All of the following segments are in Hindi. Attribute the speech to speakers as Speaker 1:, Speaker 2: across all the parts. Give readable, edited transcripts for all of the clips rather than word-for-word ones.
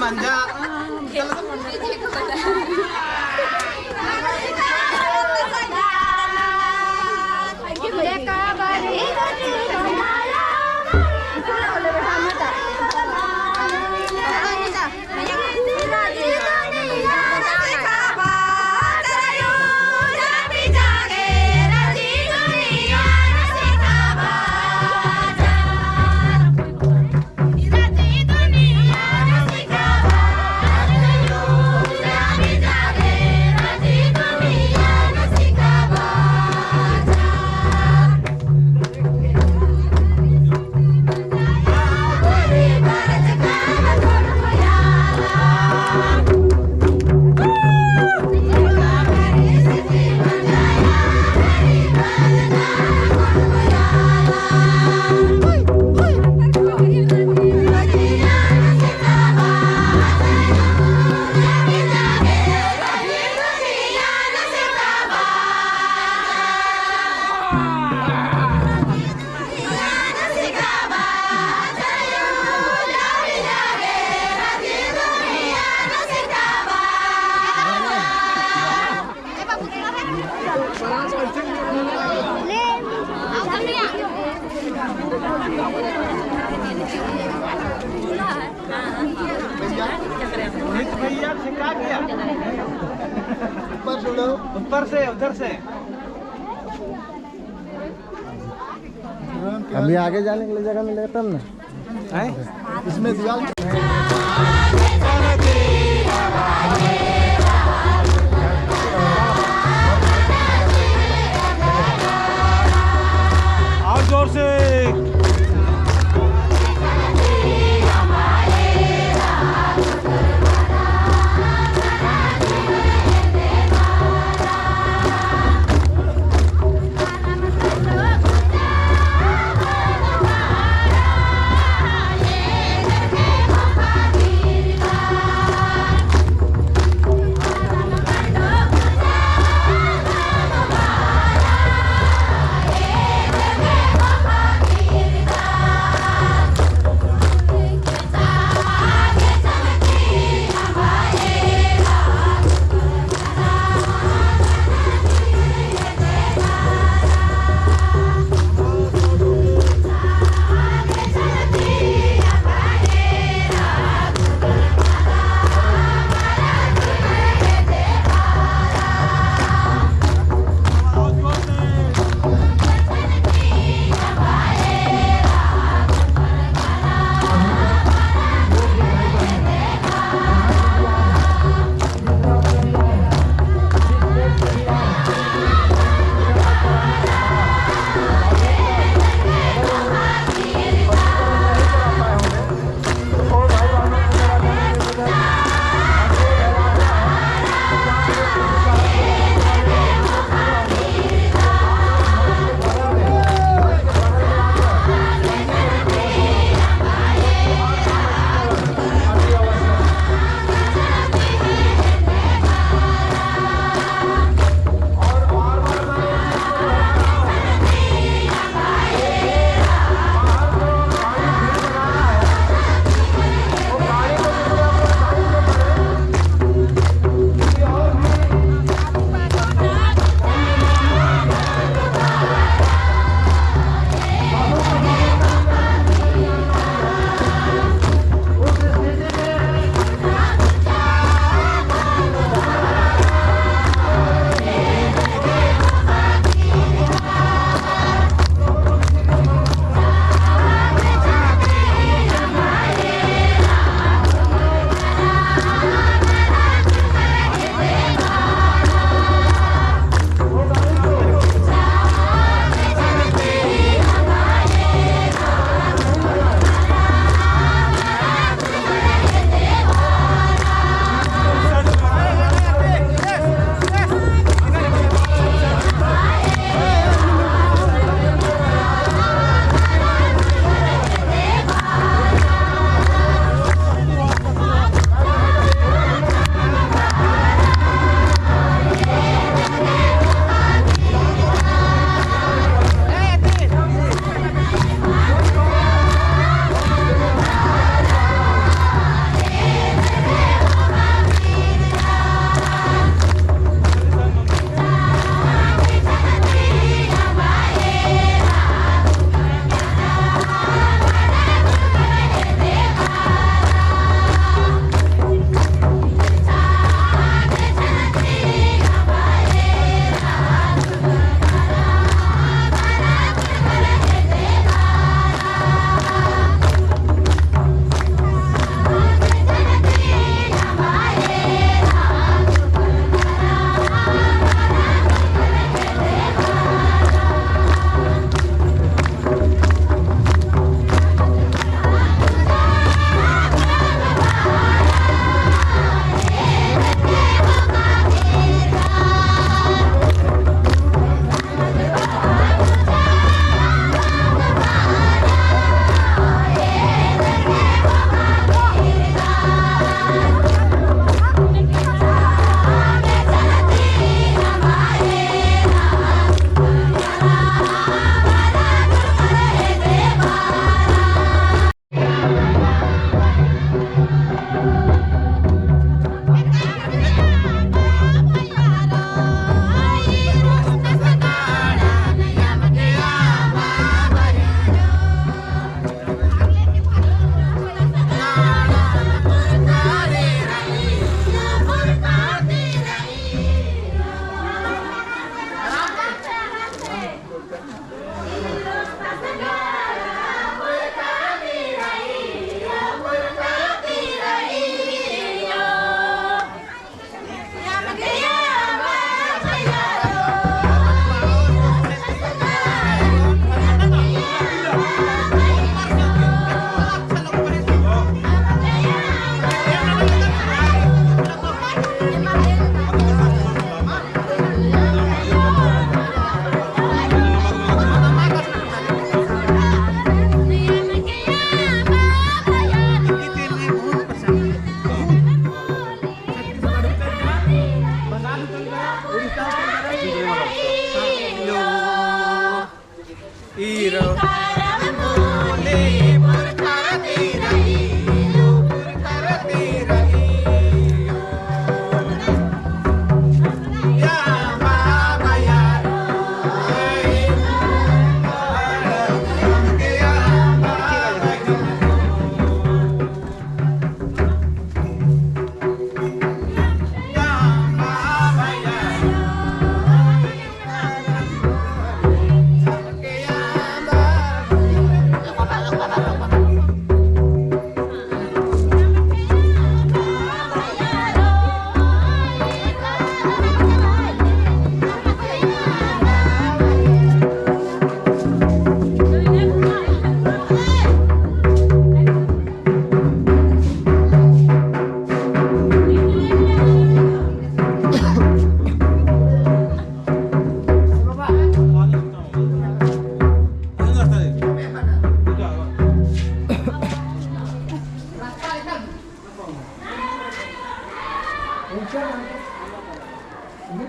Speaker 1: manja. भैया से क्या किया? ऊपर छोड़ो, ऊपर से उधर से।
Speaker 2: अभी आगे जाने के लिए जगह मिलेगा तब ना
Speaker 1: है
Speaker 2: इसमें दीवार
Speaker 1: और जोर से
Speaker 3: Yeah.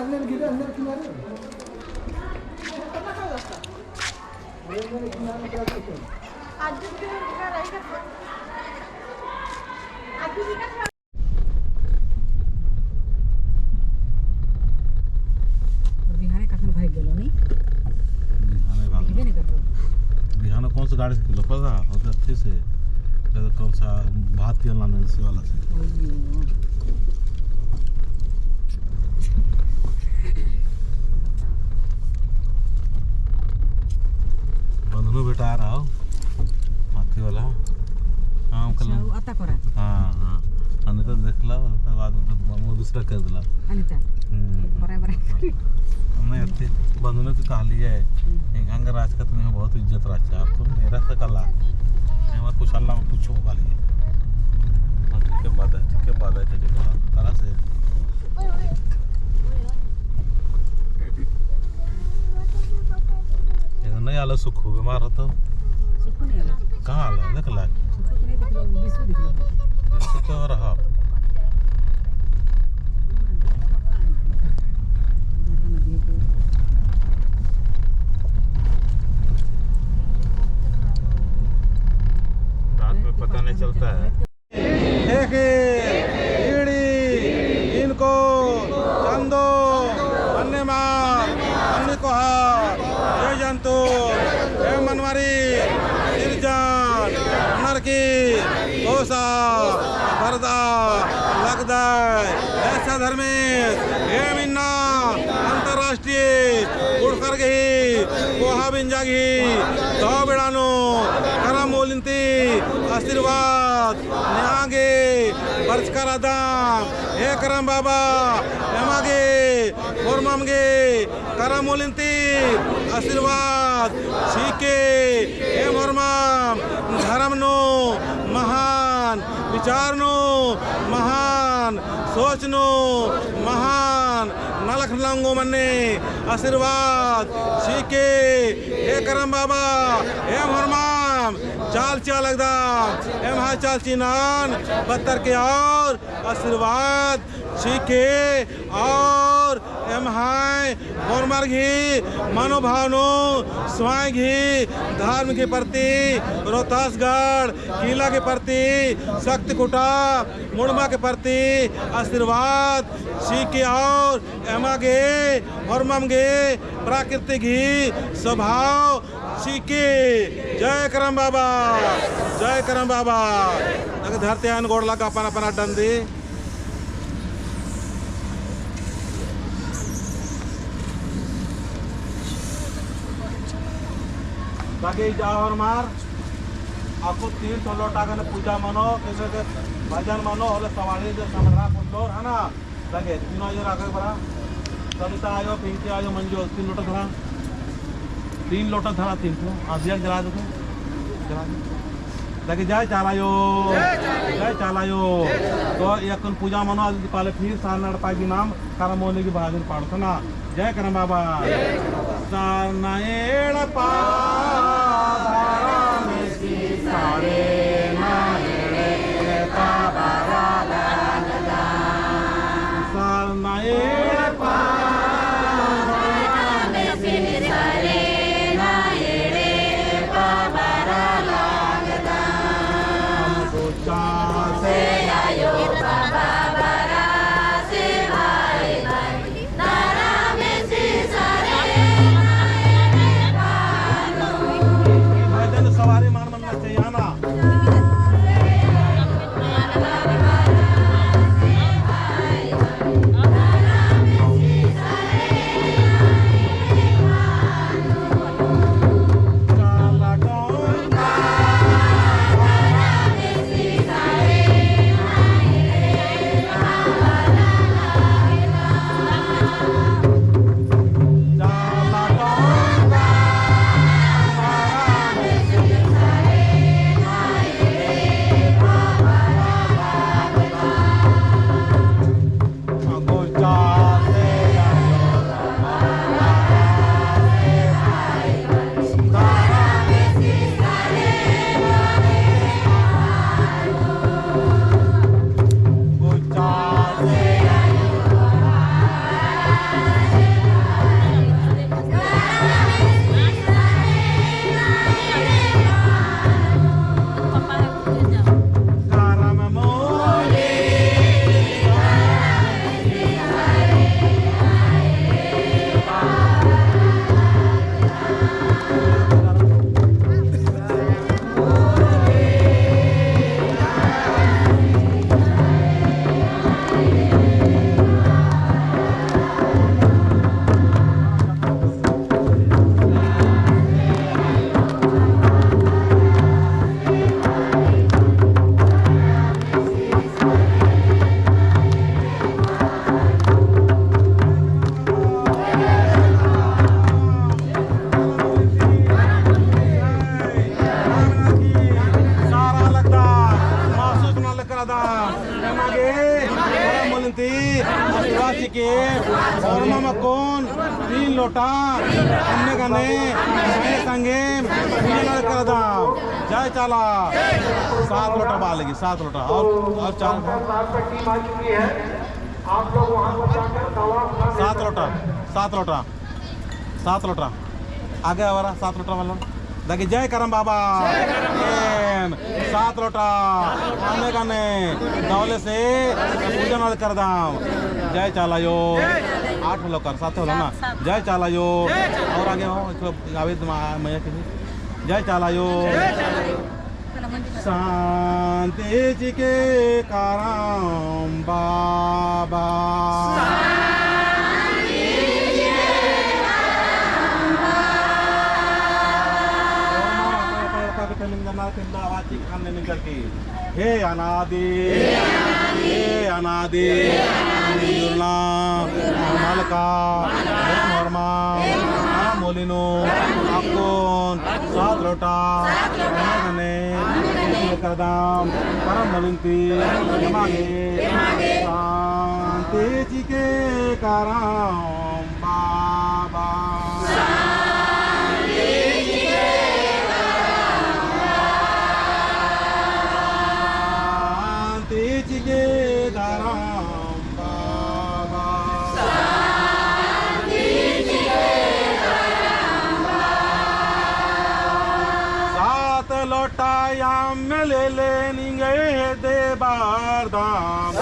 Speaker 2: अंदर गिरे अंदर किनारे
Speaker 3: बिहार कखन भाग गेलो नहीं देखबे नहीं करबो
Speaker 4: बिहान कौन सा गाड़ी से किलो पता और अच्छे से कौन सा बात किया लाने से वाला से बंधनु बेटा आ रहा हो माथी वाला हाँ कल
Speaker 3: आता करा
Speaker 4: हाँ हाँ अनिता देखला उसके बाद वो दूसरा कर दिला
Speaker 3: अनिता बराबर
Speaker 4: हमने अच्छे बंधनु की कहा लिया है गंग राज का तुम्हें बहुत इज्जत रहा आप तुम मेरा से कला मैं कुछ अल्लाह में पूछो वाली है ठीक है बात है चलिए तरह से नहीं आलो सुख हो बीमार हो तो
Speaker 3: सुख नहीं आलो
Speaker 4: कहाँ आलो देख ला
Speaker 3: सुख नहीं दिखलो विश्व दिखलो
Speaker 4: सुख तो रहा रात में पता नहीं चलता है इनको चंदो ये जंतु ये मनवारी निर्जन नरकी कोसा भरदा लगदा ऐसा धर्मेश हे मिन्ना अंतरराष्ट्रीय गुड़खरगी कोहा बिंजागी दो बिड़ानो करम मोलिंती आशीर्वाद न्यागे बरचकरादाम हे करम बाबा एमागे फोरममगे करम मोलिंती आशीर्वाद सीके हे मोरमाम धर्म नो महान विचार नो महान सोच नो महान नलख लंगो मन्ने आशीर्वाद सीके हे करम बाबा हे मोरमाम चाल चाल एकदम हे महा चाल चिनान पत्थर के और आशीर्वाद सीखे और एम हाय मोरमर घी मनोभावनो स्वयं घी धर्म के प्रति रोहतासगढ़ किला के प्रति शक्ति कुटा मुड़मा के प्रति आशीर्वाद सीखे और एमागे मोरमगे प्राकृतिक घी स्वभाव सीखे जय करम बाबा धरते हैं गोड़ लगा अपना अपना डंदी बाकी जाओ और मार आपको 300 लोटा का पूजा मानो किसी के भजन मानो और सवारी जो समरा पुटलोर है ना लगे तीनों आयो राखा बड़ा सविता आयो पिंकी आयो मंजू 3 लोटा धरा 3 लोटा धरा 300 दिया जला दो जला लगे जय चालायो तो एक पूजा मानो आज पाले फिर सारनाड़ पागी नाम करमोनी की भाजन पाड़ो ना जय करम बाबा सारनाएड़ सारे सवारी मान मन चाहिए ना चिके और ममकोन 3 लोटा अन्य गने संगे कर दाम जय चाला 7 लोटा बाल लगी 7 लोटा और 4 7 लोटा आगे हमारा 7 लोटा वाला देखिए जय करम बाबा 7 लोटा आने गाने दौले से पूजन कर दाम जय चाला यो 8 लोग कर 7 होला ना जय चाला यो और आगे हो आवेद मैया की जय चाला यो शांति जी के करम बाबा हे अनादि मालका मरमा मोलिनो आकोन 7 लोटा गने करदाम परम मलिंती यमागे शांति जी के करम बाबा लोटायाम में ले लेंगे दे बार दाम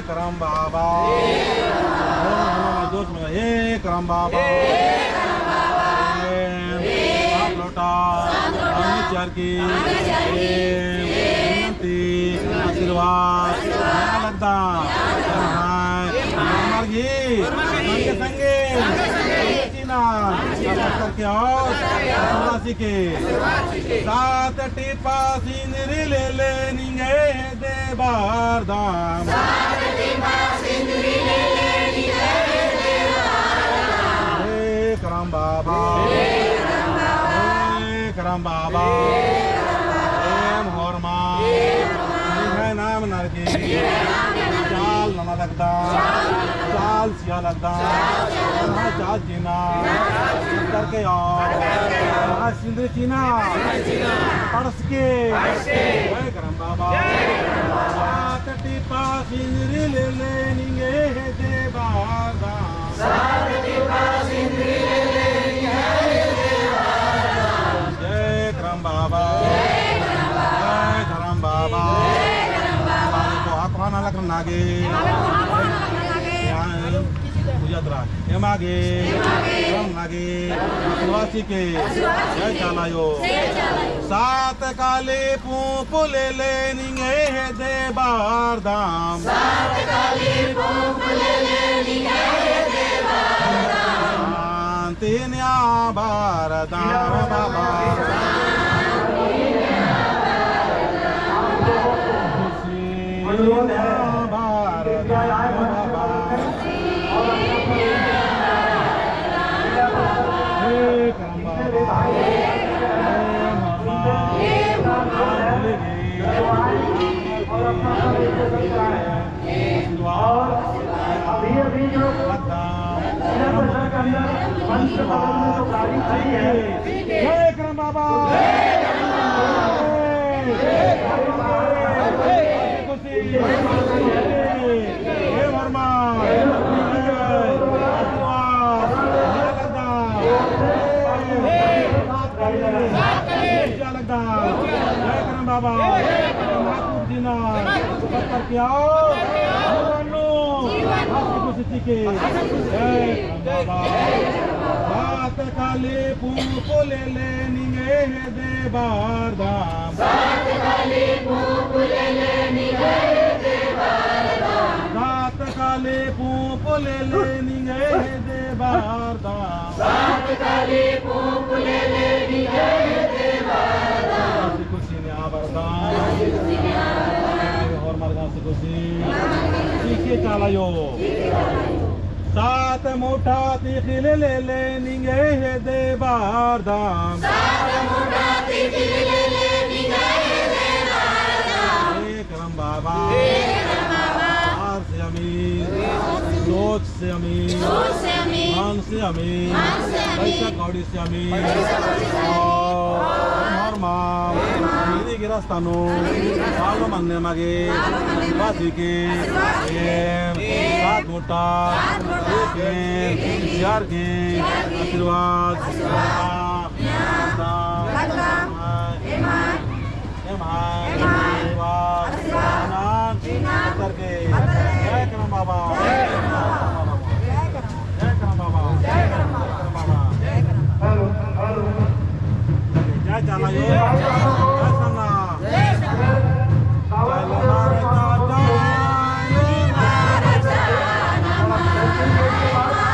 Speaker 4: करम बाबा दोस्त में हे करम बाबा 7 लोटा चार की आशीर्वाद लगता संगे संगे करके और के 7 टीपा सिंदरी ले लेंगे दे बार दाम करम बाबा करम बाबा होरमा नाम नरकी चाल नना लगता चाल सिया लगता चाल जीना करके और सिंदरी चीना परस के करम बाबा 7 टीपा सिंदरी ले लेंगे दे बार दाम जय करम बाबा जय धरम बाबा को लग नागे पूजत्रा एमागे राम नागे आदिवासी के जय चालायो 7 काले पूप ले लेंगे दे बार दाम शांति न्या बार दाम बाबा जय करम बाबा बाबा क्या 7 काले पूप ले लेंगे दे बार दाम 7 काले पूप ले लेंगे दे बार दाम 7 काले पूप ले लेंगे दे बार दाम 7 काले पूप ले लेंगे दे बार दाम कुर्सी ने आबरदान और मरदा से कुर्सी सीखे चला यो 7 मोटा तिखिल ले लेंगे दे बार दाम 7 मोटा तिखिल ले लेंगे दे बार दाम से हमें मान से हमें पैसा कौड़ी से हमें और माँ मेरी गिरस्तानो मालो मांगने मागे बाजी के सात मोटा 4 के आशीर्वाद